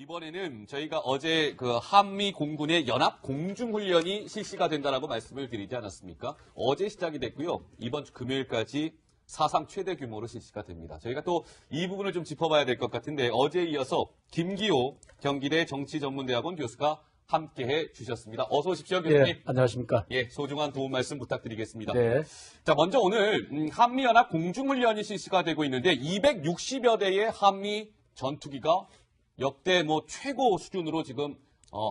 이번에는 저희가 어제 그 한미 공군의 연합 공중훈련이 실시가 된다라고 말씀을 드리지 않았습니까? 어제 시작이 됐고요. 이번 주 금요일까지 사상 최대 규모로 실시가 됩니다. 저희가 또 이 부분을 좀 짚어봐야 될 것 같은데 어제에 이어서 김기호 경기대 정치전문대학원 교수가 함께해 주셨습니다. 어서 오십시오, 교수님. 예, 안녕하십니까. 예, 소중한 도움 말씀 부탁드리겠습니다. 네. 자, 먼저 오늘 한미연합 공중훈련이 실시가 되고 있는데 260여 대의 한미 전투기가 역대 최고 수준으로 지금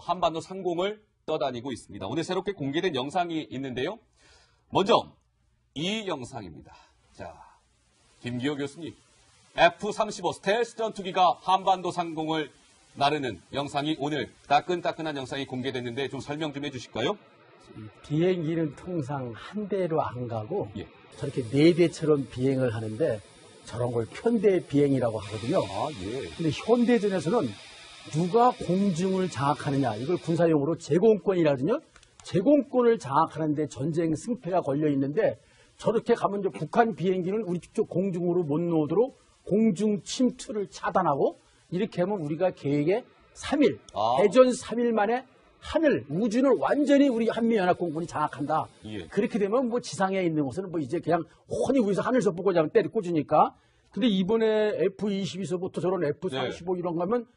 한반도 상공을 떠다니고 있습니다. 오늘 새롭게 공개된 영상이 있는데요. 먼저 이 영상입니다. 자, 김기호 교수님, F-35 스텔스 전투기가 한반도 상공을 나르는 영상이 오늘 따끈따끈한 영상이 공개됐는데 좀 설명 좀 해주실까요? 비행기는 통상 한 대로 안 가고 예. 저렇게 네 대처럼 비행을 하는데 저런 걸 편대 비행이라고 하거든요. 아, 예. 근데 현대전에서는 누가 공중을 장악하느냐, 이걸 군사용어로 제공권이라거든요. 제공권을 장악하는데 전쟁 승패가 걸려 있는데 저렇게 가면 이제 북한 비행기는 우리 쪽 공중으로 못 놓도록 공중 침투를 차단하고 이렇게 하면 우리가 계획의 3일, 대전 3일 만에 하늘, 우주를 완전히 우리 한미연합공군이 장악한다. 예. 그렇게 되면 지상에 있는 곳은 이제 그냥 훤히 위에서 하늘에서 보고 그냥 때려 꽂으니까. 근데 이번에 F-22서부터 저런 F-35 이런 거 하면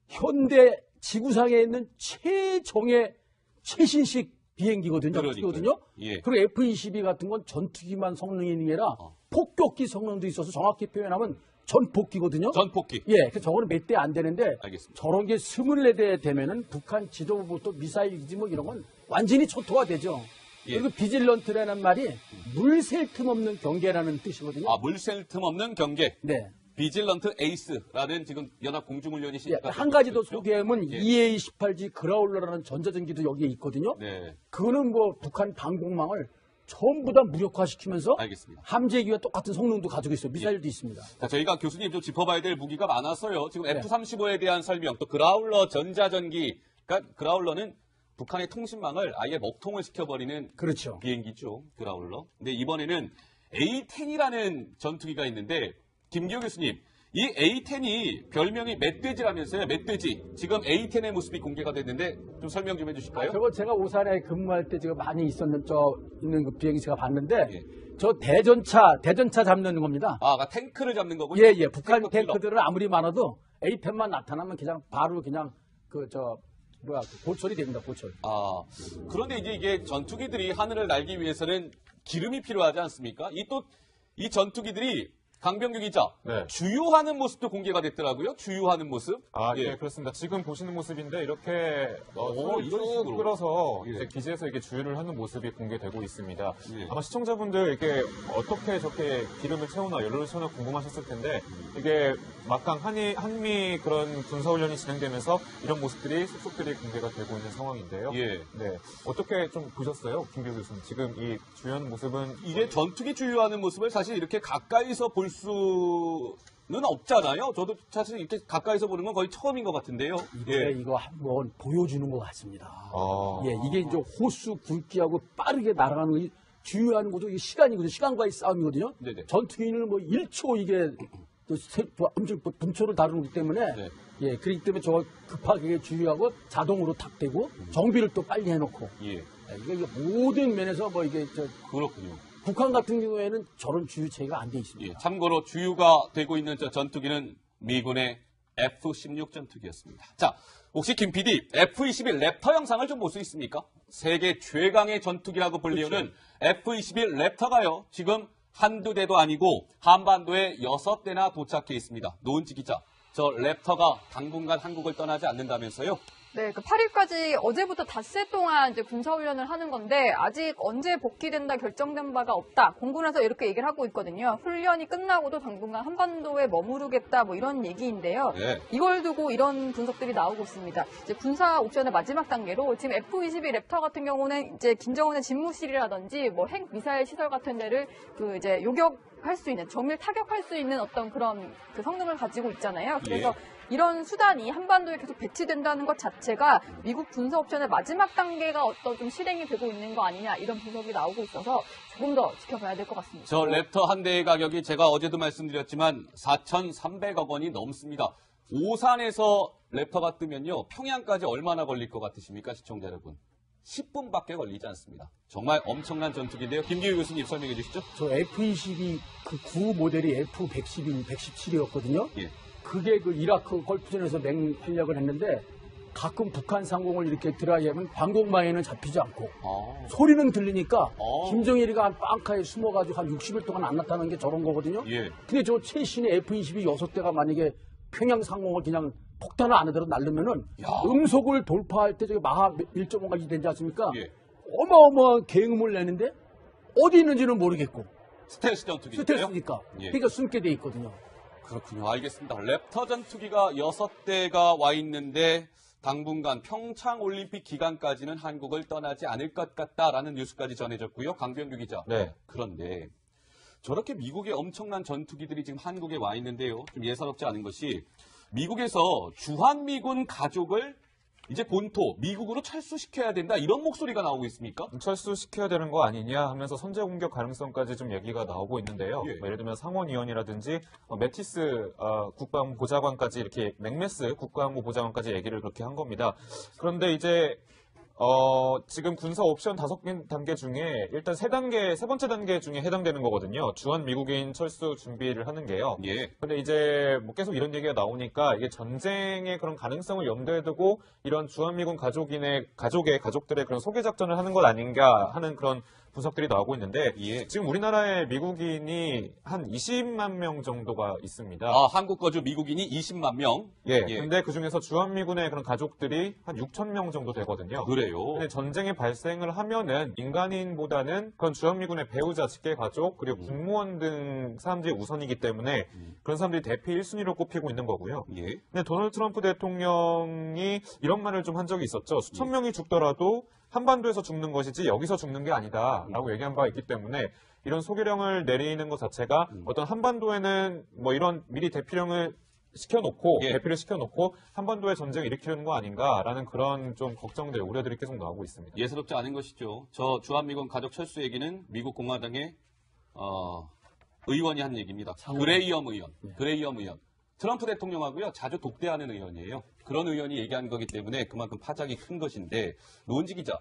현대 지구상에 있는 최정의 최신식 비행기거든요. 그러니까요. 예. 그리고 F-22 같은 건 전투기만 성능이 있는 게 아니라 폭격기 성능도 있어서 정확히 표현하면 전폭기거든요. 전폭기. 예, 그래서 저거는 몇 대 안 되는데 알겠습니다. 저런 게 24대 되면은 북한 지도부부터 미사일이지 이런 건 완전히 초토화되죠. 예. 그리고 비질런트라는 말이 물 셀 틈 없는 경계라는 뜻이거든요. 아, 물 셀 틈 없는 경계. 네. 비질런트 에이스라는 지금 연합 공중훈련이 예, 시작됐죠. 한 가지 더 소개하면 예. EA-18G 그라울러라는 전자전기도 여기에 있거든요. 네. 그거는 북한 방공망을 전부 다 무력화시키면서 알겠습니다. 함재기와 똑같은 성능도 가지고 있어요. 미사일도 있습니다. 자, 저희가 교수님 좀 짚어봐야 될 무기가 많아서요. 지금 네. F-35에 대한 설명, 또 그라울러 전자전기, 그러니까 그라울러는 북한의 통신망을 아예 먹통을 시켜버리는 그렇죠. 비행기죠. 그라울러. 근데 이번에는 A-10이라는 전투기가 있는데 김기호 교수님, 이 A-10이 별명이 멧돼지라면서요. 멧돼지. 지금 A-10의 모습이 공개가 됐는데 좀 설명 좀 해주실까요? 저거 제가 오산에 근무할 때 제가 많이 있는 그 비행기 제가 봤는데 예. 저 대전차 잡는 겁니다. 아, 그러니까 탱크를 잡는 거군요. 예. 북한 탱크 탱크들은 아무리 많아도 A-10만 나타나면 그냥 바로 그냥 고철이 됩니다. 고철. 아, 그런데 이게 전투기들이 하늘을 날기 위해서는 기름이 필요하지 않습니까? 이 전투기들이 강병규 기자, 네. 주유하는 모습도 공개가 됐더라고요. 주유하는 모습. 아, 예, 그렇습니다. 지금 보시는 모습인데 이렇게 이런 이런 쭉 식으로. 끌어서 예. 이제 기지에서 이렇게 주유를 하는 모습이 공개되고 있습니다. 예. 아마 시청자분들 이게 어떻게 저렇게 기름을 채우나 연료를 채우나 궁금하셨을 텐데 이게 막강 한미 그런 군사훈련이 진행되면서 이런 모습들이 속속들이 공개가 되고 있는 상황인데요. 예. 네, 어떻게 좀 보셨어요, 김기호 교수님? 지금 이 주유하는 모습은 이게 전투기 주유하는 모습을 사실 이렇게 가까이서 볼 수는 없잖아요. 저도 사실 이렇게 가까이서 보는 건 거의 처음인 것 같은데요. 이거 한번 보여주는 것 같습니다. 아. 예, 이게 이제 호수 굵기하고 빠르게 날아가는 거, 주유하는 거죠. 이게 시간이거든요. 시간과의 싸움이거든요. 네네. 전투기는 1초 이게 엄청 분초를 다루는 거기 때문에 네. 예, 그렇기 때문에 저거 급하게 주유하고 자동으로 탁 되고 정비를 또 빨리 해놓고 예. 이게 모든 면에서 그렇군요. 북한 같은 경우에는 저런 주유체가 안 돼 있습니다. 예. 참고로 주유가 되고 있는 저 전투기는 미군의 F-16 전투기였습니다. 자, 혹시 김 PD F-21 랩터 영상을 좀 볼 수 있습니까? 세계 최강의 전투기라고 불리우는 F-21 랩터가요. 지금 한두 대도 아니고 한반도에 6대나 도착해 있습니다. 노은지 기자, 저 랩터가 당분간 한국을 떠나지 않는다면서요? 네, 8일까지 어제부터 닷새 동안 이제 군사훈련을 하는 건데 아직 언제 복귀된다 결정된 바가 없다. 공군에서 이렇게 얘기를 하고 있거든요. 훈련이 끝나고도 당분간 한반도에 머무르겠다 이런 얘기인데요. 네. 이걸 두고 이런 분석들이 나오고 있습니다. 이제 군사 옵션의 마지막 단계로 지금 F-22 랩터 같은 경우는 이제 김정은의 집무실이라든지 핵 미사일 시설 같은 데를 이제 요격할 수 있는 정밀 타격할 수 있는 어떤 그런 성능을 가지고 있잖아요. 그래서 이런 수단이 한반도에 계속 배치된다는 것 자체가 미국 군사 옵션의 마지막 단계가 좀 실행이 되고 있는 거 아니냐 이런 분석이 나오고 있어서 조금 더 지켜봐야 될 것 같습니다. 저 랩터 한 대의 가격이 제가 어제도 말씀드렸지만 4,300억 원이 넘습니다. 오산에서 랩터가 뜨면요. 평양까지 얼마나 걸릴 것 같으십니까, 시청자 여러분? 10분밖에 걸리지 않습니다. 정말 엄청난 전투기인데요. 김기우 교수님 설명해 주시죠. 저 F-22 그 구 모델이 F-111, 117이었거든요. 예. 그게 그 이라크 걸프전에서 맹활약을 했는데 가끔 북한 상공을 이렇게 드라이하면 방공망에는 잡히지 않고 소리는 들리니까 김정일이가 한 빵카에 숨어가지고 한 60일 동안 안 나타나는 게 저런 거거든요. 예. 근데 저 최신의 F-22 6대가 만약에 평양 상공을 그냥 폭탄을 안으로 날르면은 음속을 돌파할 때 저기 마하 1.5까지 되지 않습니까? 예. 어마어마한 계음을 내는데 어디 있는지는 모르겠고 스텔스 전투기인데요. 스텔스니까 예. 그러니까 숨게 돼 있거든요. 그렇군요. 알겠습니다. 랩터 전투기가 6대가 와 있는데 당분간 평창 올림픽 기간까지는 한국을 떠나지 않을 것 같다라는 뉴스까지 전해졌고요. 강병규 기자. 네. 그런데 저렇게 미국의 엄청난 전투기들이 지금 한국에 와 있는데요. 좀 예사롭지 않은 것이 미국에서 주한미군 가족을 이제 본토 미국으로 철수시켜야 된다 이런 목소리가 나오고 있습니까? 철수시켜야 되는 거 아니냐 하면서 선제 공격 가능성까지 좀 얘기가 나오고 있는데요. 예. 예를 들면 상원의원이라든지 매티스 국방부 보좌관까지 이렇게 맥메스 국방부 보좌관까지 얘기를 그렇게 한 겁니다. 그런데 이제 지금 군사 옵션 5단계 중에 일단 세 번째 단계 중에 해당되는 거거든요. 주한 미국인 철수 준비를 하는 게요. 예. 근데 이제 뭐 계속 이런 얘기가 나오니까 이게 전쟁의 그런 가능성을 염두에 두고 이런 주한미군 가족들의 그런 소개 작전을 하는 것 아닌가 하는 그런 분석들이 나오고 있는데 예. 지금 우리나라에 미국인이 한 20만 명 정도가 있습니다. 한국 거주 미국인이 20만 명. 예. 예. 근데 그 중에서 주한미군의 그런 가족들이 한 6천 명 정도 되거든요. 그래요. 근데 전쟁이 발생을 하면은 민간인보다는 그런 주한미군의 배우자, 직계 가족, 그리고 군무원 등 사람들이 우선이기 때문에 그런 사람들이 대피 1순위로 꼽히고 있는 거고요. 예. 근데 도널드 트럼프 대통령이 이런 말을 좀 한 적이 있었죠. 수천 명이 죽더라도 한반도에서 죽는 것이지 여기서 죽는 게 아니다라고 얘기한 바가 있기 때문에 이런 소개령을 내리는 것 자체가 어떤 한반도에는 뭐 이런 미리 대피령을 시켜놓고 예. 대피를 시켜놓고 한반도에 전쟁을 일으키려는 거 아닌가라는 그런 좀 걱정들, 우려들이 계속 나오고 있습니다. 예사롭지 않은 것이죠. 저 주한미군 가족 철수 얘기는 미국 공화당의 의원이 한 얘기입니다. 그레이엄 의원. 그레이엄 의원. 트럼프 대통령하고요 자주 독대하는 의원이에요. 그런 의원이 얘기한 거기 때문에 그만큼 파장이 큰 것인데 노은지 기자.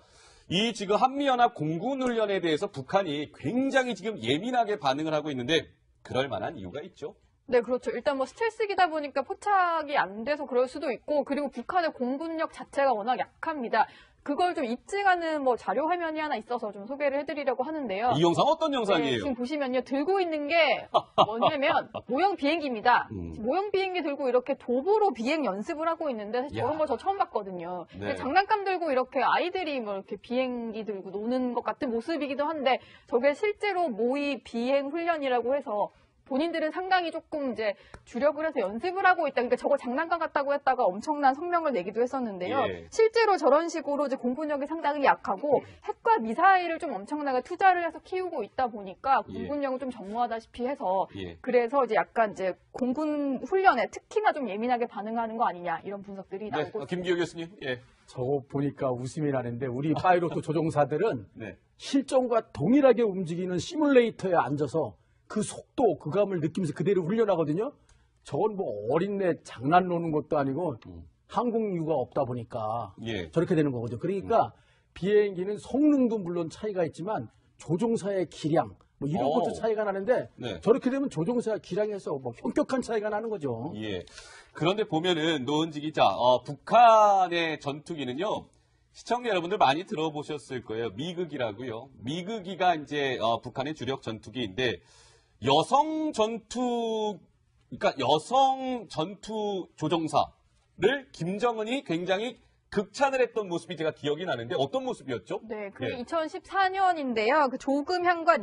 이 지금 한미연합 공군훈련에 대해서 북한이 굉장히 지금 예민하게 반응을 하고 있는데 그럴 만한 이유가 있죠. 네, 그렇죠. 일단 뭐 스텔스기다 보니까 포착이 안 돼서 그럴 수도 있고, 그리고 북한의 공군력 자체가 워낙 약합니다. 그걸 좀 입증하는 뭐 자료 화면이 하나 있어서 좀 소개를 해드리려고 하는데요. 이 영상 어떤 네, 영상이에요? 지금 보시면요. 들고 있는 게 뭐냐면 모형 비행기입니다. 모형 비행기 들고 이렇게 도보로 비행 연습을 하고 있는데 사실 저런 거 저 처음 봤거든요. 네. 장난감 들고 이렇게 아이들이 뭐 이렇게 비행기 들고 노는 것 같은 모습이기도 한데 저게 실제로 모의 비행 훈련이라고 해서 본인들은 상당히 조금 이제 주력을 해서 연습을 하고 있다. 그러니까 저걸 장난감 같다고 했다가 엄청난 성명을 내기도 했었는데요. 예. 실제로 저런 식으로 이제 공군력이 상당히 약하고 핵과 미사일을 좀 엄청나게 투자를 해서 키우고 있다 보니까 공군력은 좀 전무하다시피 해서 예. 그래서 이제 약간 이제 공군 훈련에 특히나 좀 예민하게 반응하는 거 아니냐 이런 분석들이 네, 나오고 있습니다. 김기호 교수님. 예. 저거 보니까 웃음이 나는데 우리 파이로트 조종사들은 네. 실전과 동일하게 움직이는 시뮬레이터에 앉아서 그 속도, 그 감을 느끼면서 그대로 훈련하거든요. 저건 뭐 어린애 장난 노는 것도 아니고 항공유가 없다 보니까 예. 저렇게 되는 거거든요. 그러니까 비행기는 성능도 물론 차이가 있지만 조종사의 기량 뭐 이런 것도 차이가 나는데 네. 저렇게 되면 조종사 기량에서 뭐 현격한 차이가 나는 거죠. 예. 그런데 보면은 노은지 기자, 북한의 전투기는요. 시청자 여러분들 많이 들어보셨을 거예요. 미극이라고요. 미극이가 이제 북한의 주력 전투기인데 여성 전투 조종사를 김정은이 굉장히 극찬을 했던 모습이 제가 기억이 나는데 어떤 모습이었죠? 네, 그 예. 2014년인데요. 그 조금향과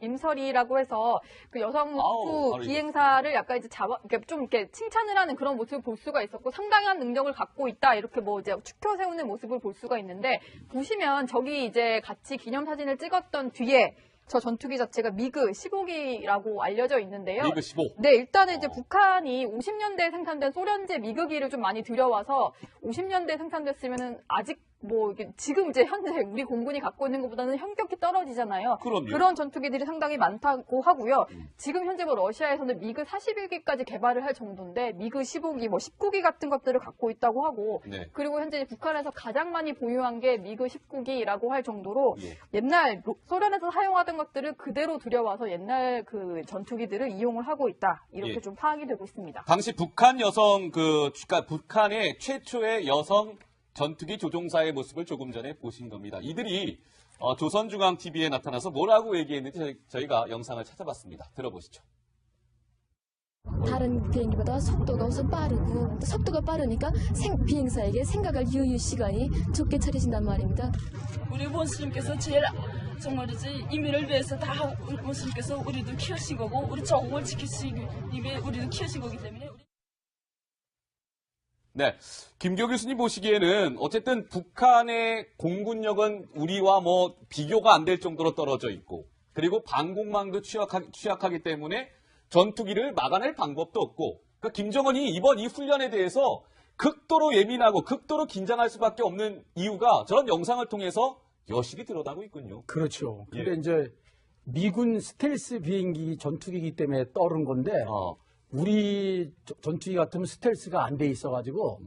임설이라고 해서 그 여성 바로 수 비행사를 약간 이제 그러니까 좀 이렇게 칭찬을 하는 그런 모습을 볼 수가 있었고 상당한 능력을 갖고 있다 이렇게 뭐 이제 추켜 세우는 모습을 볼 수가 있는데 보시면 저기 이제 같이 기념사진을 찍었던 뒤에 저 전투기 자체가 미그 15기라고 알려져 있는데요. 미그 15. 네, 일단은 이제 북한이 50년대에 생산된 소련제 미그기를 좀 많이 들여와서 50년대에 생산됐으면은 아직 뭐 이게 지금 이제 현재 우리 공군이 갖고 있는 것보다는 현격히 떨어지잖아요. 그럼요. 그런 전투기들이 상당히 많다고 하고요. 지금 현재 뭐 러시아에서는 미그 41기까지 개발을 할 정도인데 미그 15기, 뭐 19기 같은 것들을 갖고 있다고 하고 네. 그리고 현재 북한에서 가장 많이 보유한 게 미그 19기라고 할 정도로 예. 옛날 소련에서 사용하던 것들을 그대로 들여와서 옛날 그 전투기들을 이용을 하고 있다. 이렇게 예. 좀 파악이 되고 있습니다. 당시 북한 여성 그러니까 북한의 최초의 여성 전투기 조종사의 모습을 조금 전에 보신 겁니다. 이들이 조선중앙TV에 나타나서 뭐라고 얘기했는지 저희가 영상을 찾아봤습니다. 들어보시죠. 다른 비행기보다 속도가 우선 빠르고 또 속도가 빠르니까 비행사에게 생각할 유유 시간이 적게 차려진단 말입니다. 우리 원수님께서 제일 정말이지 인민을 위해서 다 우리 원수님께서 우리도 키우신 거고 우리 정을 지키시기 위해 우리도 키우신 거기 때문에 네, 김교 교수님 보시기에는 어쨌든 북한의 공군력은 우리와 뭐 비교가 안 될 정도로 떨어져 있고 그리고 방공망도 취약하기 때문에 전투기를 막아낼 방법도 없고 그러니까 김정은이 이번 이 훈련에 대해서 극도로 예민하고 극도로 긴장할 수밖에 없는 이유가 저런 영상을 통해서 여실히 드러나고 있군요. 그렇죠. 근데 예. 이제 미군 스텔스 비행기 전투기이기 때문에 떠오른 건데 우리 전투기 같으면 스텔스가 안 돼 있어가지고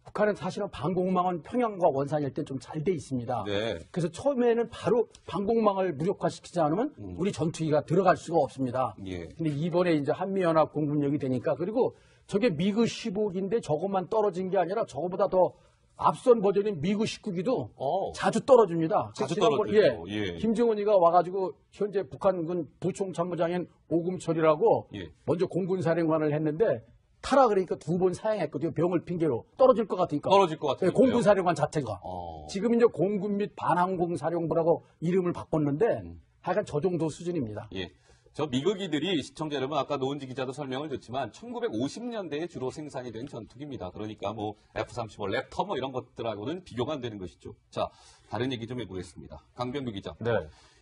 북한은 사실은 방공망은 평양과 원산일 때 좀 잘 돼 있습니다. 네. 그래서 처음에는 바로 방공망을 무력화시키지 않으면 우리 전투기가 들어갈 수가 없습니다. 예. 근데 이번에 이제 한미연합 공군력이 되니까 그리고 저게 미그 15기인데 저것만 떨어진 게 아니라 저거보다 더 앞선 버전인 미그 19기도 자주 떨어집니다. 자주 지난번- 떨어지죠. 예. 예. 김정은이가 와가지고 현재 북한군 부총참모장인 오금철이라고 예. 먼저 공군사령관을 했는데 타라 그러니까 2번 사양했거든요. 병을 핑계로 떨어질 것 같으니까. 떨어질 것 예, 같아요. 공군사령관 자체가. 어. 지금 이제 공군 및 반항공사령부라고 이름을 바꿨는데 하여간 저 정도 수준입니다. 예. 저 미국이들이 시청자 여러분 아까 노은지 기자도 설명을 듣지만 1950년대에 주로 생산이 된 전투기입니다. 그러니까 뭐 F-35 랩터 뭐 이런 것들하고는 비교가 안 되는 것이죠. 자, 다른 얘기 좀 해보겠습니다. 강병규 기자. 네.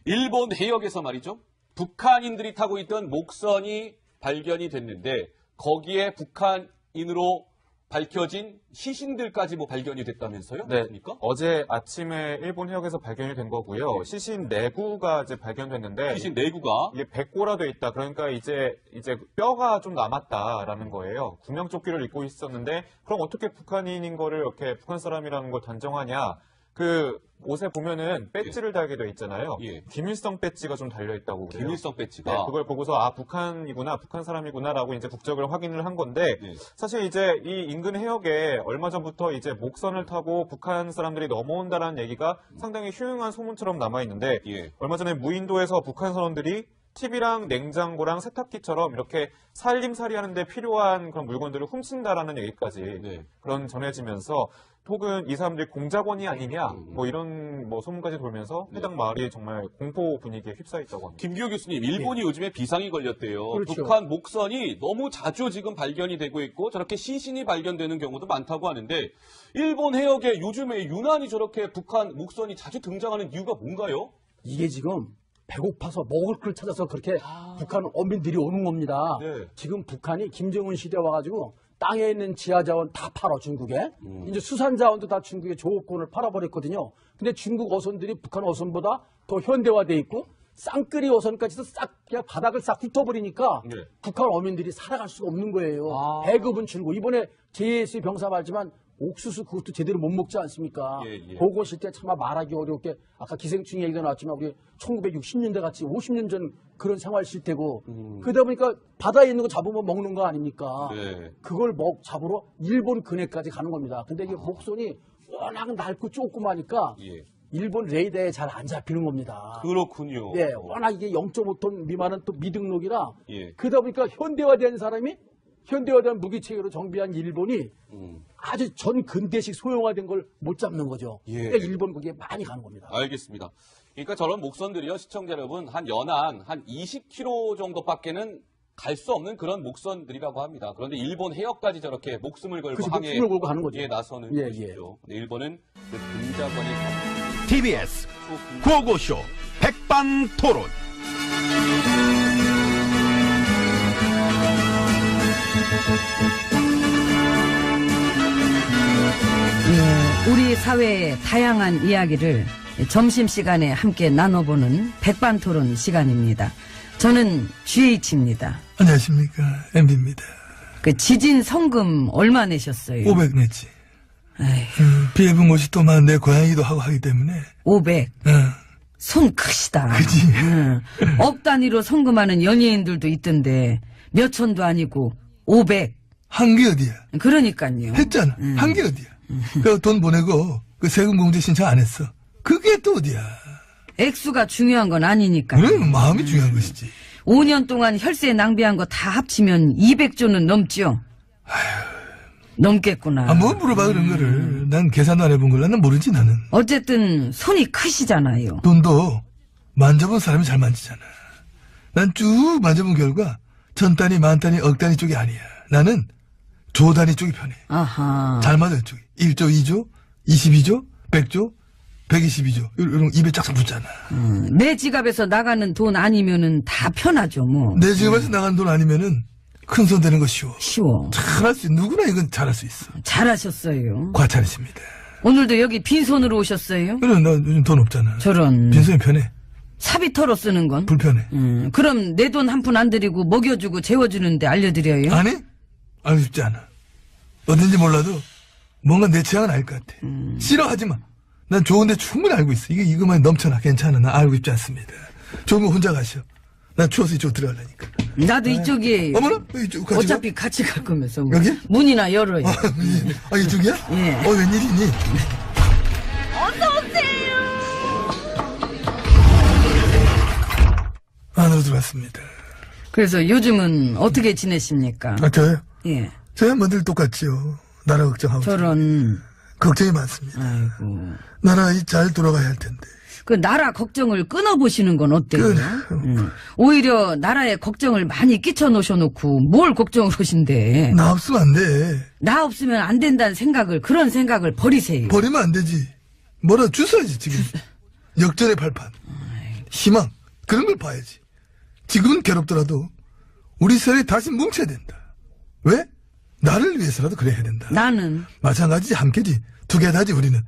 일본 해역에서 말이죠. 북한인들이 타고 있던 목선이 발견이 됐는데 거기에 북한인으로 밝혀진 시신들까지 뭐 발견이 됐다면서요? 네. 그렇습니까? 어제 아침에 일본 해역에서 발견이 된 거고요. 시신 4구가 이제 발견됐는데 시신 내구가 이게 100고라도 있다. 그러니까 이제 뼈가 좀 남았다라는 거예요. 구명조끼를 입고 있었는데 그럼 어떻게 북한인인 거를 이렇게 북한 사람이라는 걸 단정하냐? 그 옷에 보면은 배지를 달게 돼 있잖아요. 예. 김일성 배지가 좀 달려 있다고 그래요. 김일성 배지가 네, 그걸 보고서 아 북한이구나, 북한 사람이구나라고 이제 국적을 확인을 한 건데 네. 사실 이제 이 인근 해역에 얼마 전부터 이제 목선을 타고 북한 사람들이 넘어온다라는 얘기가 상당히 흉흉한 소문처럼 남아 있는데 예. 얼마 전에 무인도에서 북한 선원들이 TV랑 냉장고랑 세탁기처럼 이렇게 살림살이 하는데 필요한 그런 물건들을 훔친다라는 얘기까지 네. 그런 전해지면서 혹은 이 사람들이 공작원이 아니냐 뭐 이런 뭐 소문까지 돌면서 해당 마을이 정말 공포 분위기에 휩싸였다고 합니다. 김기호 교수님, 일본이 요즘에 비상이 걸렸대요. 그렇죠. 북한 목선이 너무 자주 지금 발견이 되고 있고 저렇게 시신이 발견되는 경우도 많다고 하는데 일본 해역에 요즘에 유난히 저렇게 북한 목선이 자주 등장하는 이유가 뭔가요? 이게 지금 배고파서 먹을 걸 찾아서 그렇게 북한 어민들이 오는 겁니다. 네. 지금 북한이 김정은 시대 와가지고 땅에 있는 지하자원 다 팔아 중국에. 이제 수산자원도 다 중국에 조업권을 팔아버렸거든요. 근데 중국 어선들이 북한 어선보다 더 현대화돼 있고 쌍끌이 어선까지도 싹 그냥 바닥을 싹 훑어버리니까 네. 북한 어민들이 살아갈 수가 없는 거예요. 배급은 줄고 이번에 JS 병사 말지만 옥수수 그것도 제대로 못 먹지 않습니까? 예, 예. 보고실 때 차마 말하기 어렵게 아까 기생충 얘기가 나왔지만 우리 1960년대 같이 50년 전 그런 생활 실태고 그러다 보니까 바다에 있는 거 잡으면 먹는 거 아닙니까? 네. 그걸 잡으러 일본 근해까지 가는 겁니다. 근데 이게 목선이 워낙 낡고 좁고마니까 예. 일본 레이더에 잘 안 잡히는 겁니다. 그렇군요. 예, 워낙 이게 0.5톤 미만은 또 미등록이라 예. 그러다 보니까 현대화된 사람이 현대화된 무기체계로 정비한 일본이 아주 전 근대식 소형화된 걸 못 잡는 거죠. 예. 그러니까 일본 거기에 많이 가는 겁니다. 알겠습니다. 그러니까 저런 목선들이요, 시청자 여러분, 한 연한 한 20km 정도밖에는 갈 수 없는 그런 목선들이라고 합니다. 그런데 일본 해역까지 저렇게 목숨을 걸고 그래서 항해에 목숨을 걸고 가는 거죠. 나서는 예, 것이죠. 근데 일본은 그 군자권이 TBS 구호고쇼 백반토론. 예, 우리 사회의 다양한 이야기를 점심시간에 함께 나눠보는 백반토론 시간입니다. 저는 GH입니다. 안녕하십니까. MB입니다. 그 지진 성금 얼마 내셨어요? 500 냈지. 에이, 피해본 곳이 또 많은데 고양이도 하고 하기 때문에. 500. 손 크시다. 그지. 억 단위로 성금하는 연예인들도 있던데 몇 천도 아니고 500. 한 게 어디야. 그러니까요. 했잖아. 한 게 어디야. 그 돈 보내고 그 세금 공제 신청 안 했어. 그게 또 어디야. 액수가 중요한 건 아니니까요. 그럼 마음이 중요한 것이지. 5년 동안 혈세 낭비한 거 다 합치면 200조는 넘죠. 넘겠구나. 뭐 물어봐 그런 거를. 난 계산도 안 해본 걸 나는 모르지 나는. 어쨌든 손이 크시잖아요. 돈도 만져본 사람이 잘 만지잖아. 난 쭉 만져본 결과 천 단위, 만 단위, 억 단위 쪽이 아니야. 나는 조 단위 쪽이 편해. 아하. 잘 맞아요 쪽이. 1조, 2조, 22조, 100조, 122조. 이런 입에 쫙쫙 붙잖아. 내 지갑에서 나가는 돈 아니면은 다 편하죠, 뭐. 내 지갑에서 나간 돈 아니면은 큰 손 되는 거 쉬워. 쉬워. 잘할 수 있어. 누구나 이건 잘할 수 있어. 잘하셨어요. 과찬이십니다. 오늘도 여기 빈손으로 오셨어요? 그래, 나 요즘 돈 없잖아. 저런. 빈손이 편해. 사비 털어 쓰는 건? 불편해. 그럼 내 돈 한 푼 안 드리고 먹여주고 재워주는데 알려드려요? 아니? 알고 싶지 않아. 어딘지 몰라도 뭔가 내 취향은 알 것 같아. 싫어하지 마. 난 좋은데 충분히 알고 있어. 이거만 넘쳐나. 괜찮아. 나 알고 싶지 않습니다. 좋은 거 혼자 가시오. 난 추워서 이쪽 들어가려니까. 나도 이쪽이에요. 어머나? 이쪽 같이 어차피 같이 갈 거면서. 뭐. 여기? 문이나 열어요. 아, 이쪽이야? 예. 웬일이니? 안으로 들어왔습니다. 그래서 요즘은 어떻게 지내십니까? 아, 저요? 예. 저야 뭐늘 똑같지요. 나라 걱정하고. 저런. 걱정이 많습니다. 아이고. 나라 잘 돌아가야 할 텐데. 그 나라 걱정을 끊어보시는 건 어때요? 오히려 나라에 걱정을 많이 끼쳐 놓으셔놓고 뭘 걱정을 하신대. 나 없으면 안 돼. 나 없으면 안 된다는 생각을, 그런 생각을 버리세요. 버리면 안 되지. 뭐라 주셔야지, 지금. 역전의 발판. 희망. 그런 걸 봐야지. 지금은 괴롭더라도 우리 사회에 다시 뭉쳐야 된다. 왜? 나를 위해서라도 그래야 된다. 나는. 마찬가지 함께지. 두 개 다지 우리는.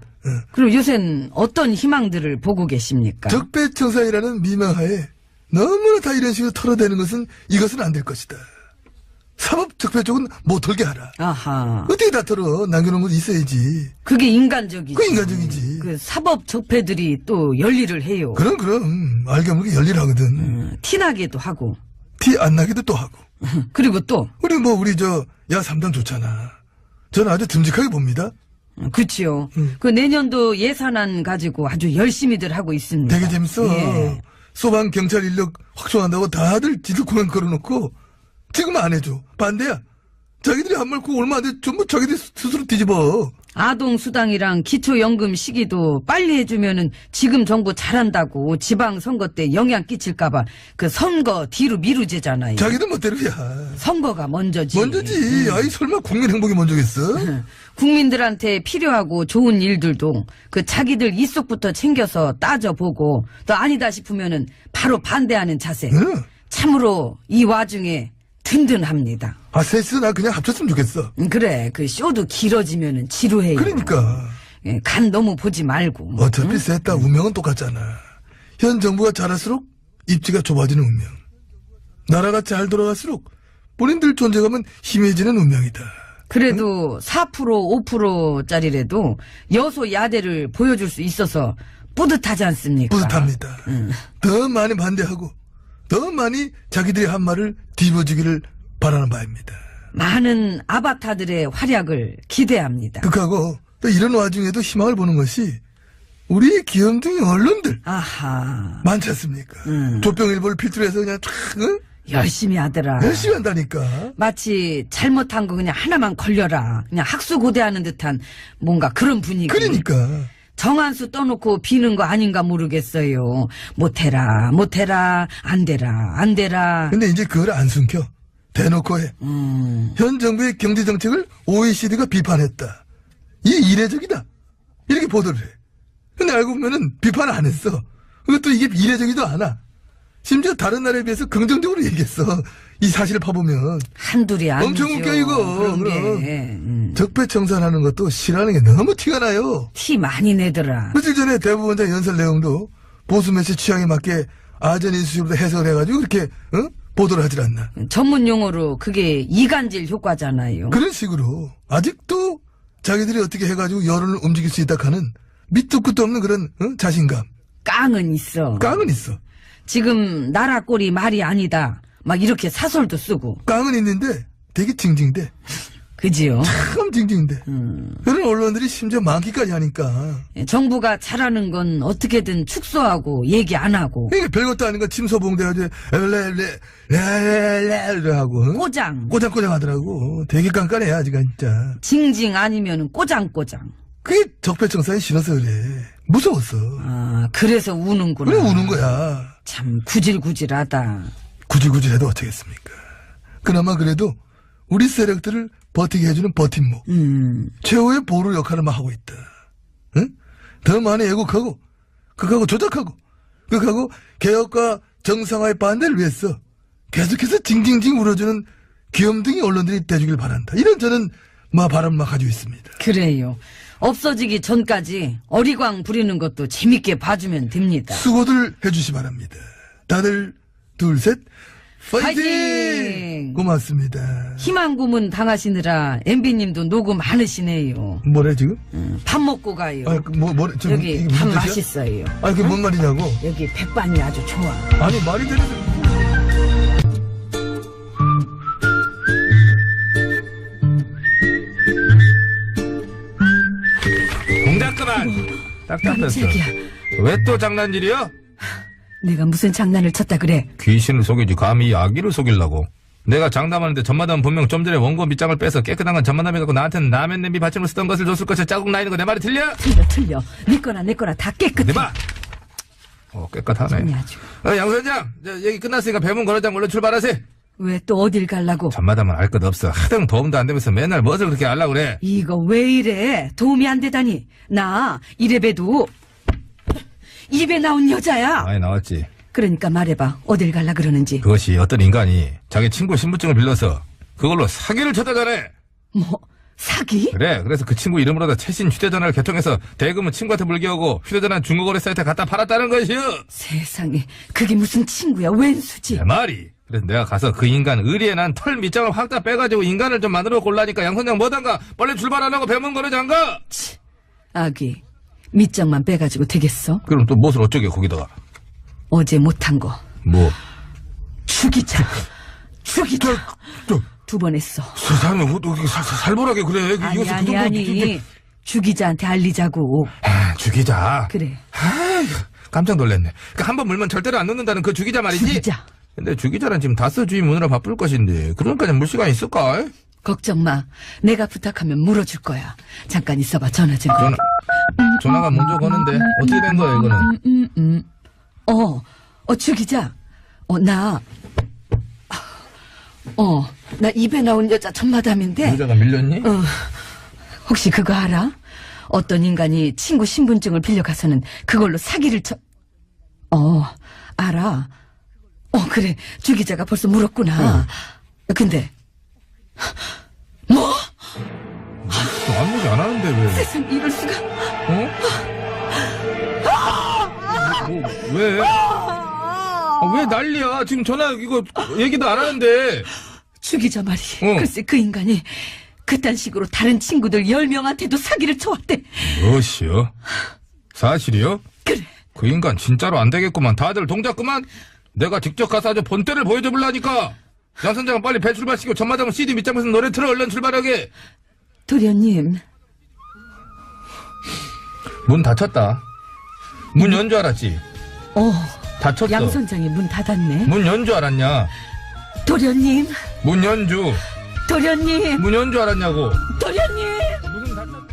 그럼 요샌 어떤 희망들을 보고 계십니까? 적폐청산이라는 미명하에 너무나 다 이런 식으로 털어대는 것은 이것은 안 될 것이다. 사법 적폐 쪽은 못 털게 하라. 아하. 어떻게 다 털어? 남겨놓은 건 있어야지. 그게 인간적이지. 그 인간적이지. 그 사법 적폐들이 또 열일을 해요. 그럼 알게 모르게 열일하거든. 티나게도 하고. 티 안 나게도 또 하고. 그리고 또. 우리 야 3당 좋잖아. 저는 아주 듬직하게 봅니다. 그치요. 그 내년도 예산안 가지고 아주 열심히들 하고 있습니다. 되게 재밌어. 예. 소방 경찰 인력 확충한다고 다들 지들 공연 걸어놓고 지금 안 해줘. 반대야. 자기들이 한 말 그 얼마 안 돼. 전부 자기들이 스스로 뒤집어. 아동수당이랑 기초연금 시기도 빨리 해주면은 지금 정부 잘한다고 지방선거 때 영향 끼칠까봐 그 선거 뒤로 미루제잖아요. 자기들 멋대로야. 선거가 먼저지. 먼저지. 아이 설마 국민 행복이 먼저겠어? 국민들한테 필요하고 좋은 일들도 그 자기들 입속부터 챙겨서 따져보고 또 아니다 싶으면은 바로 반대하는 자세. 응. 참으로 이 와중에 든든합니다. 아, 셋이서 나 그냥 합쳤으면 좋겠어. 그래, 그 쇼도 길어지면은 지루해요. 그러니까. 예, 간 너무 보지 말고. 어차피 셋 다 운명은 똑같잖아. 현 정부가 잘할수록 입지가 좁아지는 운명. 나라가 잘 돌아갈수록 본인들 존재감은 희미해지는 운명이다. 그래도 4% 5%짜리라도 여소 야대를 보여줄 수 있어서 뿌듯하지 않습니까? 뿌듯합니다. 더 많이 반대하고 더 많이 자기들이 한 말을 뒤집어주기를 바라는 바입니다. 많은 아바타들의 활약을 기대합니다. 극하고 또 이런 와중에도 희망을 보는 것이 우리 귀염둥이 언론들 아하. 많지 않습니까? 조병일보를 필두로 해서 그냥 쫙 열심히 하더라. 열심히 한다니까. 마치 잘못한 거 그냥 하나만 걸려라. 그냥 학수고대하는 듯한 뭔가 그런 분위기. 그러니까. 정한수 떠놓고 비는 거 아닌가 모르겠어요. 못해라, 안 되라. 근데 이제 그걸 안 숨겨. 대놓고 해. 현 정부의 경제정책을 OECD가 비판했다. 이게 이례적이다. 이렇게 보도를 해. 근데 알고 보면은 비판을 안 했어. 그것도 이게 이례적이도 않아. 심지어 다른 나라에 비해서 긍정적으로 얘기했어. 이 사실을 파보면 한둘이 아니죠. 엄청 웃겨 이거. 그런 그럼. 게. 적폐청산하는 것도 싫어하는 게 너무 티가 나요. 티 많이 내더라. 며칠 전에 대법원장 연설 내용도 보수 매체 취향에 맞게 아전 인수식으로 해석을 해가지고 그렇게 보도를 하질 않나. 전문 용어로 그게 이간질 효과잖아요. 그런 식으로 아직도 자기들이 어떻게 해가지고 여론을 움직일 수 있다 하는 밑도 끝도 없는 그런 자신감. 깡은 있어. 깡은 있어. 지금 나라 꼴이 말이 아니다. 막 이렇게 사설도 쓰고. 깡은 있는데 되게 징징대. 그지요? 참 징징대. 그런 언론들이 심지어 많기까지 하니까. 정부가 잘하는 건 어떻게든 축소하고 얘기 안 하고. 이게 별것도 아닌 거 침소봉대가지고 레레레레레 하고 꼬장. 꼬장꼬장 하더라고. 되게 깐깐해 아직은 진짜. 징징 아니면 꼬장꼬장. 그게 적폐청산이 싫어서 그래. 무서웠어. 아, 그래서 우는구나. 그래 우는 거야. 참 구질구질하다. 구질구질해도 어쩌겠습니까. 그나마 그래도 우리 세력들을 버티게 해주는 버팀목. 최후의 보루 역할을 하고 있다. 응? 더 많이 애국하고 극하고 조작하고 극하고 개혁과 정상화의 반대를 위해서 계속해서 징징징 울어주는 귀염둥이 언론들이 돼주길 바란다. 이런 저는 바람만 가지고 있습니다. 그래요. 없어지기 전까지 어리광 부리는 것도 재밌게 봐주면 됩니다. 수고들 해주시 바랍니다. 다들 둘 셋 파이팅! 파이팅! 고맙습니다. 희망 고문 당하시느라 MB님도 노고 많으시네요. 뭐래 지금? 밥 먹고 가요. 아, 뭐래? 지금 여기 이게 밥 무슨 뜻이야? 맛있어요. 아, 그게 뭔 말이냐고? 여기 백반이 아주 좋아. 아니, 말이 되는. 공작 그만. 딱 잡혔어. 깜짝이야. 왜 또 장난질이야? 내가 무슨 장난을 쳤다 그래. 귀신을 속이지 감히 아기를 속이려고. 내가 장담하는데 전마담은 분명 좀 전에 원고 밑장을 빼서 깨끗한 건 전마담이 갖고 나한테는 라면 냄비 받침으로 쓰던 것을 줬을 것에 자국 나 있는 거 내 말이 틀려? 틀려. 네 거나 다 깨끗해. 네 봐. 깨끗하네. 아니, 아주. 양 선장, 얘기 끝났으니까 배문 걸어장 얼른 출발하세요. 왜 또 어딜 가려고? 전마담은 알 것 없어. 하등 도움도 안 되면서 맨날 무엇을 그렇게 하려고 그래. 이거 왜 이래? 도움이 안 되다니. 나 이래봬도 입에 나온 여자야. 많이 나왔지. 그러니까 말해봐. 어딜 갈라 그러는지. 그것이 어떤 인간이 자기 친구 신분증을 빌려서 그걸로 사기를 쳤다잖아. 뭐 사기? 그래. 그래서 그 친구 이름으로다 최신 휴대전화를 개통해서 대금은 친구한테 물게하고 휴대전화 중고거래 사이트에 갖다 팔았다는 것이요. 세상에. 그게 무슨 친구야. 웬수지. 내 말이. 그래서 내가 가서 그 인간 의리에 난 털 밑장을 확 다 빼가지고 인간을 좀 만들어 골라니까 양선장 뭐단가 빨리 출발 안 하고 배문 걸어 장가. 아기. 밑장만 빼가지고 되겠어? 그럼 또 무엇을 어쩌게 거기다가. 어제 못한 거. 뭐? 죽이자. 두 번 했어. 세상에 어떻게 살벌하게 그래. 아니. 주기자한테 알리자고. 주기자. 그래. 깜짝 놀랐네. 그러니까 한 번 물면 절대로 안 놓는다는 그 주기자 말이지? 주기자. 근데 주기자는 지금 다스 주임 오느라 바쁠 것인데 그러니까 물 시간 있을까? 걱정 마. 내가 부탁하면 물어줄 거야. 잠깐 있어봐. 전화 좀. 전화가 먼저 거는데 어떻게 된 거야 이거는? 주기자. 나 입에 나온 여자 전마담인데. 여자가 밀렸니? 혹시 그거 알아? 어떤 인간이 친구 신분증을 빌려가서는 그걸로 사기를 쳐. 알아. 그래. 주기자가 벌써 물었구나. 근데. 뭐? 아무 얘기 안 하는데 왜? 세상 이럴 수가. 왜? 왜 난리야? 지금 전화 이거 얘기도 안 하는데. 주기자 말이. 글쎄 그 인간이 그딴 식으로 다른 친구들 10명한테도 사기를 쳐왔대. 무엇이요? 사실이요? 그래. 그 인간 진짜로 안 되겠구만. 다들 동작 그만. 내가 직접 가서 아주 본때를 보여줘 볼라니까. 양 선장은 빨리 배 출발시키고 전마담은 CD 밑장에서 노래 틀어 얼른 출발하게. 도련님. 문 닫혔다. 문 연 줄 알았지? 닫혔어. 양 선장이 문 닫았네. 문 연 줄 알았냐? 도련님. 문 연주. 도련님. 문 연 줄 알았냐고. 도련님. 무슨 닫혔어.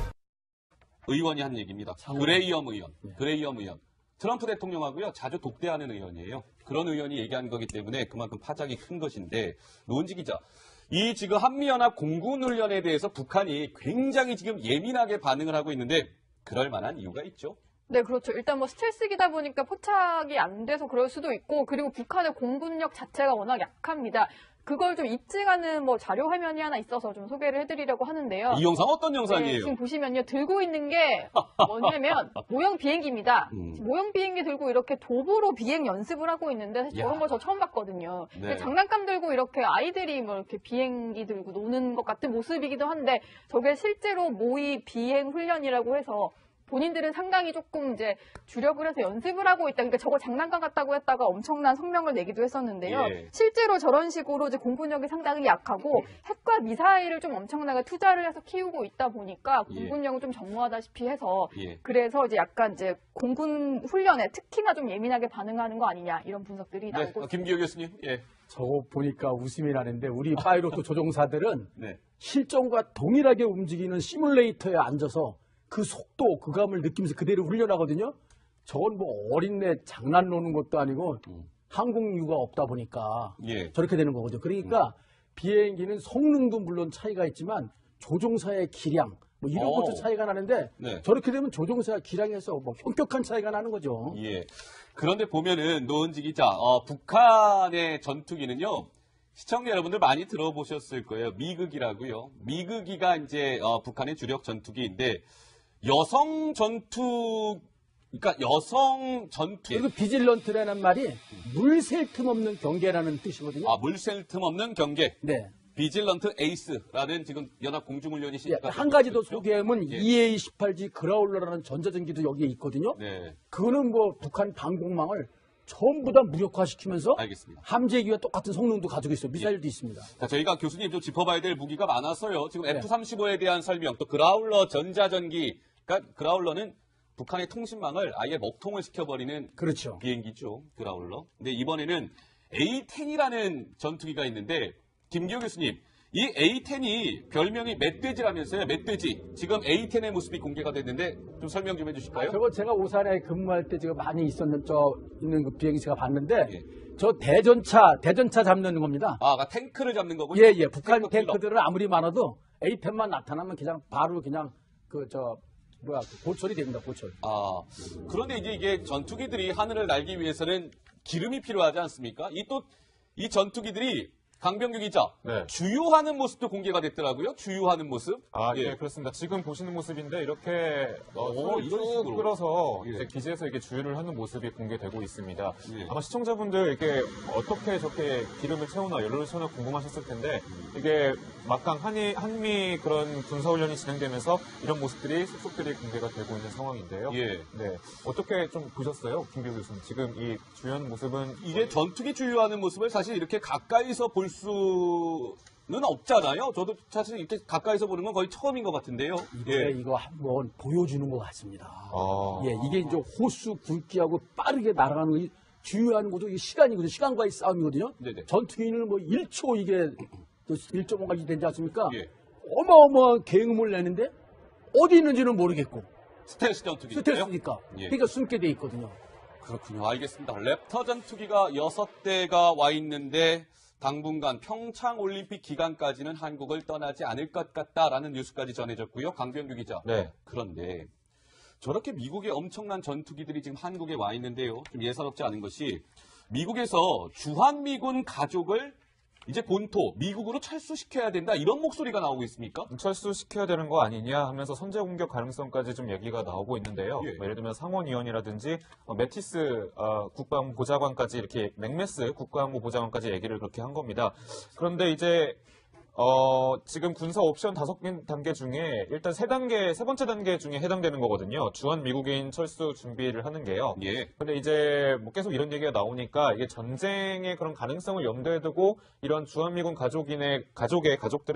의원이 한 얘기입니다. 그레이엄 의원. 트럼프 대통령하고요 자주 독대하는 의원이에요. 그런 의원이 얘기한 거기 때문에 그만큼 파장이 큰 것인데 노은지 기자, 이 지금 한미연합 공군훈련에 대해서 북한이 굉장히 지금 예민하게 반응을 하고 있는데 그럴 만한 이유가 있죠? 네, 그렇죠. 일단 뭐 스텔스기다 보니까 포착이 안 돼서 그럴 수도 있고, 그리고 북한의 공군력 자체가 워낙 약합니다. 그걸 좀 입증하는 뭐 자료 화면이 하나 있어서 좀 소개를 해드리려고 하는데요. 이 영상 어떤 네, 영상이에요? 지금 보시면요. 들고 있는 게 뭐냐면 모형 비행기입니다. 모형 비행기 들고 이렇게 도보로 비행 연습을 하고 있는데 사실 저런 거 저 처음 봤거든요. 네. 장난감 들고 이렇게 아이들이 뭐 이렇게 비행기 들고 노는 것 같은 모습이기도 한데 저게 실제로 모의 비행 훈련이라고 해서 본인들은 상당히 조금 이제 주력을 해서 연습을 하고 있다. 그러니까 저걸 장난감 같다고 했다가 엄청난 성명을 내기도 했었는데요. 예. 실제로 저런 식으로 이제 공군력이 상당히 약하고 핵과 미사일을 좀 엄청나게 투자를 해서 키우고 있다 보니까 공군력은 좀 전무하다시피 해서 그래서 이제 약간 이제 공군 훈련에 특히나 좀 예민하게 반응하는 거 아니냐 이런 분석들이 나오고 있습니다. 김기호 교수님. 예. 저거 보니까 웃음이 나는데 우리 파이로트 조종사들은 네. 실전과 동일하게 움직이는 시뮬레이터에 앉아서 그 속도, 그 감을 느끼면서 그대로 훈련하거든요. 저건 뭐 어린애 장난 노는 것도 아니고 항공유가 없다 보니까 저렇게 되는 거거든요. 그러니까 비행기는 성능도 물론 차이가 있지만 조종사의 기량 뭐 이런 것도 차이가 나는데 저렇게 되면 조종사 기량에서 뭐 현격한 차이가 나는 거죠. 예. 그런데 보면은 노은지 기자, 북한의 전투기는요. 시청자 여러분들 많이 들어보셨을 거예요. 미극이라고요. 미극이가 이제 북한의 주력 전투기인데 여성 전투, 그러니까 여성 전투. 그리고 비질런트라는 말이 물 셀 틈 없는 경계라는 뜻이거든요. 물 셀 틈 없는 경계. 네. 비질런트 에이스라는 지금 연합 공중훈련이 시작됐죠. 한 가지 더 소개하면 EA-18G 그라울러라는 전자전기도 여기에 있거든요. 네. 그거는 뭐 북한 방공망을 전부 다 무력화시키면서 알겠습니다. 함재기와 똑같은 성능도 가지고 있어요. 미사일도 있습니다. 자, 저희가 교수님 좀 짚어봐야 될 무기가 많아서요. 지금 F-35에 대한 설명, 또 그라울러 전자전기, 그러니까 그라울러는 북한의 통신망을 아예 먹통을 시켜버리는 그렇죠. 비행기죠. 그라울러. 근데 이번에는 A-10이라는 전투기가 있는데 김기호 교수님, 이 A-10이 별명이 멧돼지라면서요. 멧돼지. 지금 A-10의 모습이 공개가 됐는데 좀 설명 좀 해주실까요? 저거 제가 오산에 근무할 때 제가 많이 있는 그 비행기 제가 봤는데 저 대전차 잡는 겁니다. 그러니까 탱크를 잡는 거군요. 예. 북한 탱크들은 아무리 많아도 A-10만 나타나면 그냥 바로 그냥 고철이 됩니다. 고철. 그런데 이게 전투기들이 하늘을 날기 위해서는 기름이 필요하지 않습니까? 이 전투기들이 강병규 기자, 주유하는 모습도 공개가 됐더라고요. 주유하는 모습. 예, 그렇습니다. 지금 보시는 모습인데 이렇게 쭉 끌어서 이제 기지에서 이게 주유를 하는 모습이 공개되고 있습니다. 아마 시청자분들 이게 어떻게 저렇게 기름을 채우나 연료를 채우나 궁금하셨을 텐데 이게 막강 한미 그런 군사훈련이 진행되면서 이런 모습들이 속속들이 공개가 되고 있는 상황인데요. 네, 어떻게 좀 보셨어요, 김기호 교수님? 지금 이 주유하는 모습은 이게 전투기 주유하는 모습을 사실 이렇게 가까이서 볼 수는 없잖아요. 저도 사실 이렇게 가까이서 보는 건 거의 처음인 것 같은데요. 이거 한번 보여주는 것 같습니다. 이게 이제 호수 굵기하고 빠르게 날아가는 거, 주유하는 것도 이게 시간이거든요. 시간과의 싸움이거든요. 전투기는 뭐 1초 이게 1.5까지 되지 않습니까? 어마어마한 계음을 내는데 어디 있는지는 모르겠고. 스텔스 전투기. 스텔스니까. 그러니까 숨게 돼 있거든요. 그렇군요. 알겠습니다. 랩터 전투기가 6대가 와 있는데 당분간 평창 올림픽 기간까지는 한국을 떠나지 않을 것 같다라는 뉴스까지 전해졌고요. 강병규 기자. 그런데 저렇게 미국의 엄청난 전투기들이 지금 한국에 와 있는데요. 좀 예사롭지 않은 것이 미국에서 주한미군 가족을 이제 본토 미국으로 철수시켜야 된다 이런 목소리가 나오고 있습니까? 철수시켜야 되는 거 아니냐 하면서 선제 공격 가능성까지 좀 얘기가 나오고 있는데요. 예를 들면 상원의원이라든지 매티스 국방부 보좌관까지 이렇게 맥메스 국방부 보좌관까지 얘기를 그렇게 한 겁니다. 그런데 이제 지금 군사 옵션 5단계 중에 일단 세 번째 단계 중에 해당되는 거거든요. 주한 미국인 철수 준비를 하는 게요. 근데 이제 뭐 계속 이런 얘기가 나오니까 이게 전쟁의 그런 가능성을 염두에 두고 이런 주한 미군 가족들의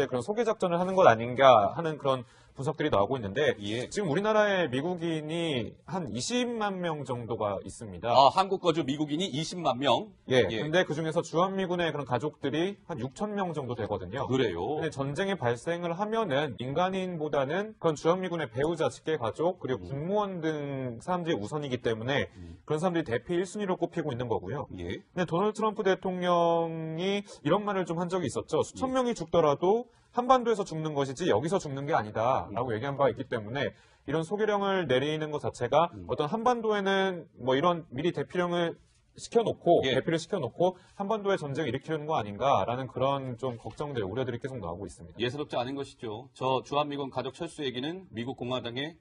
그런 소개 작전을 하는 것 아닌가 하는 그런 분석들이 나오고 있는데 지금 우리나라에 미국인이 한 20만 명 정도가 있습니다. 한국 거주 미국인이 20만 명? 근데 그중에서 주한미군의 그런 가족들이 한 6천 명 정도 되거든요. 그래요? 근데 전쟁이 발생을 하면은 민간인보다는 그런 주한미군의 배우자, 직계가족, 그리고 군무원 등 사람들이 우선이기 때문에 그런 사람들이 대피 1순위로 꼽히고 있는 거고요. 근데 도널드 트럼프 대통령이 이런 말을 좀 한 적이 있었죠. 수천 명이 죽더라도 한반도에서 죽는 것이지 여기서 죽는 게 아니다라고 얘기한 바가 있기 때문에 이런 소개령을 내리는 것 자체가 어떤 한반도에는 뭐 이런 미리 대피령을 시켜놓고 예. 대피를 시켜놓고 한반도에 전쟁을 일으키려는 거 아닌가라는 그런 좀 걱정들, 우려들이 계속 나오고 있습니다. 예사롭지 않은 것이죠. 저 주한미군 가족 철수 얘기는 미국 공화당의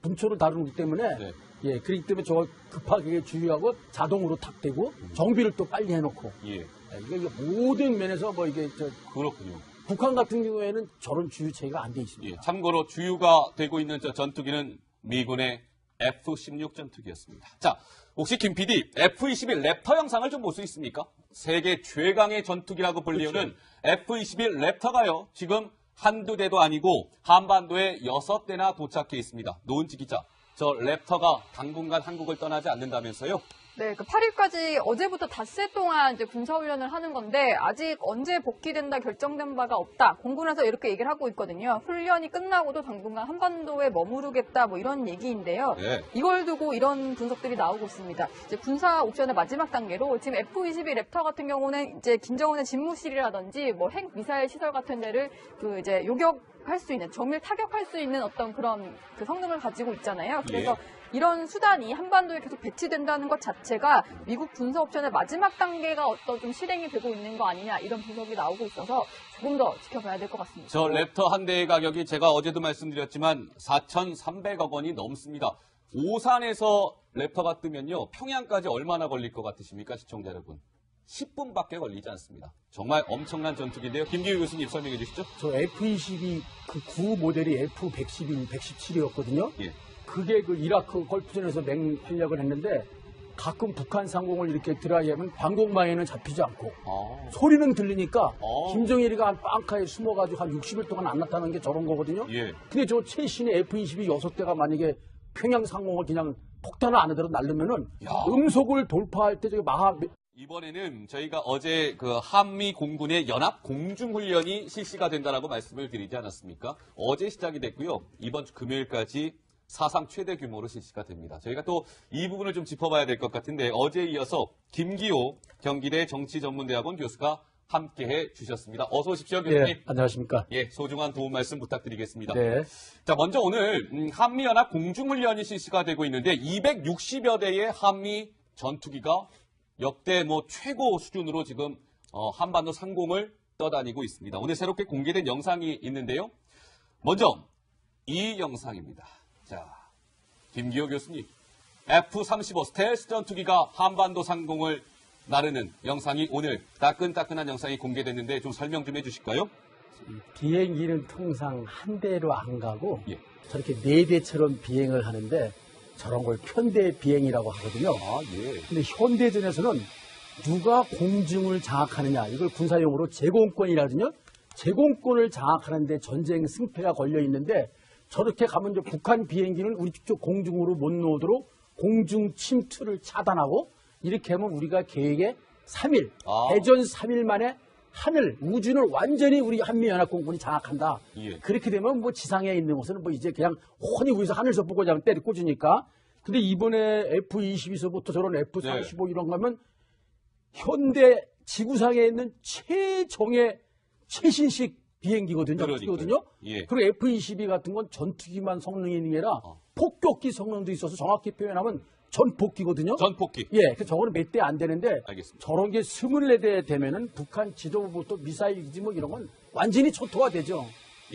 분초를 다루기 때문에 네. 예, 그렇기 때문에 저 급하게 주의하고 자동으로 탁 되고 정비를 또 빨리 해놓고 예, 이게 모든 면에서 뭐 이게 그렇군요. 북한 같은 경우에는 저런 주유 체계가 안 돼 있습니다. 예, 참고로 주유가 되고 있는 저 전투기는 미군의 F-16 전투기였습니다. 자, 혹시 김 PD F-21 랩터 영상을 좀 볼 수 있습니까? 세계 최강의 전투기라고 불리우는 F-21 랩터가요. 지금 한두 대도 아니고 한반도에 6대나 도착해 있습니다. 노은지 기자, 저 랩터가 당분간 한국을 떠나지 않는다면서요? 네, 그 8일까지 어제부터 닷새 동안 이제 군사훈련을 하는 건데 아직 언제 복귀된다 결정된 바가 없다. 공군에서 이렇게 얘기를 하고 있거든요. 훈련이 끝나고도 당분간 한반도에 머무르겠다 뭐 이런 얘기인데요. 네. 이걸 두고 이런 분석들이 나오고 있습니다. 이제 군사 옵션의 마지막 단계로 지금 F-22 랩터 같은 경우는 이제 김정은의 집무실이라든지 뭐 핵 미사일 시설 같은 데를 그 이제 요격할 수 있는 정밀 타격할 수 있는 어떤 그런 그 성능을 가지고 있잖아요. 그래서 이런 수단이 한반도에 계속 배치된다는 것 자체가 미국 군사 옵션의 마지막 단계가 어떤 좀 실행이 되고 있는 거 아니냐 이런 분석이 나오고 있어서 조금 더 지켜봐야 될 것 같습니다. 저 랩터 한 대의 가격이 제가 어제도 말씀드렸지만 4,300억 원이 넘습니다. 오산에서 랩터가 뜨면요. 평양까지 얼마나 걸릴 것 같으십니까, 시청자 여러분? 10분밖에 걸리지 않습니다. 정말 엄청난 전투기인데요. 김기우 교수님 설명해 주시죠. 저 F-22 그 구 모델이 F-111, 117이었거든요. 예. 그게 그 이라크 걸프전에서 맹활약을 했는데 가끔 북한 상공을 이렇게 드라이하면 방공망에는 잡히지 않고 소리는 들리니까 김정일이가 한 빵카에 숨어가지고 한 60일 동안 안 나타나는 게 저런 거거든요. 예. 근데 저 최신의 F-22 6대가 만약에 평양 상공을 그냥 폭탄을 안으로 날르면은 음속을 돌파할 때 저기 이번에는 저희가 어제 그 한미 공군의 연합 공중훈련이 실시가 된다라고 말씀을 드리지 않았습니까? 어제 시작이 됐고요. 이번 주 금요일까지 사상 최대 규모로 실시가 됩니다. 저희가 또 이 부분을 좀 짚어봐야 될 것 같은데 어제에 이어서 김기호 경기대 정치전문대학원 교수가 함께해 주셨습니다. 어서 오십시오, 교수님. 네, 안녕하십니까. 예, 소중한 도움 말씀 부탁드리겠습니다. 네. 자, 먼저 오늘 한미연합 공중훈련이 실시가 되고 있는데 260여 대의 한미 전투기가 역대 뭐 최고 수준으로 지금 한반도 상공을 떠다니고 있습니다. 오늘 새롭게 공개된 영상이 있는데요. 먼저 이 영상입니다. 자, 김기호 교수님. F-35 스텔스 전투기가 한반도 상공을 나르는 영상이 오늘 따끈따끈한 영상이 공개됐는데 좀 설명 좀 해주실까요? 비행기는 통상 한 대로 안 가고 예. 저렇게 네 대처럼 비행을 하는데 저런 걸 편대 비행이라고 하거든요. 예. 근데 현대전에서는 누가 공중을 장악하느냐 이걸 군사용어로 제공권이라거든요. 제공권을 장악하는데 전쟁 승패가 걸려 있는데 저렇게 가면 이제 북한 비행기는 우리 쪽 공중으로 못 놓도록 공중 침투를 차단하고 이렇게 하면 우리가 계획에 3일, 대전 3일 만에 하늘, 우주를 완전히 우리 한미연합공군이 장악한다. 예. 그렇게 되면 뭐 지상에 있는 것은 뭐 이제 그냥 훤히 위에서 하늘에서 보고 그냥 때려 꽂으니까. 근데 이번에 F-22서부터 저런 F-35 이런 거면 현대 지구상에 있는 최정의 최신식 비행기거든요. 그러니까요. 예. 그리고 F-22 같은 건 전투기만 성능이 있는 게 아니라 폭격기 성능도 있어서 정확히 표현하면 전폭기거든요. 전폭기. 예, 그 저거는 몇 대 안 되는데 알겠습니다. 저런 게 24대 되면은 북한 지도부터 미사일이지 뭐 이런 건 완전히 초토화 되죠.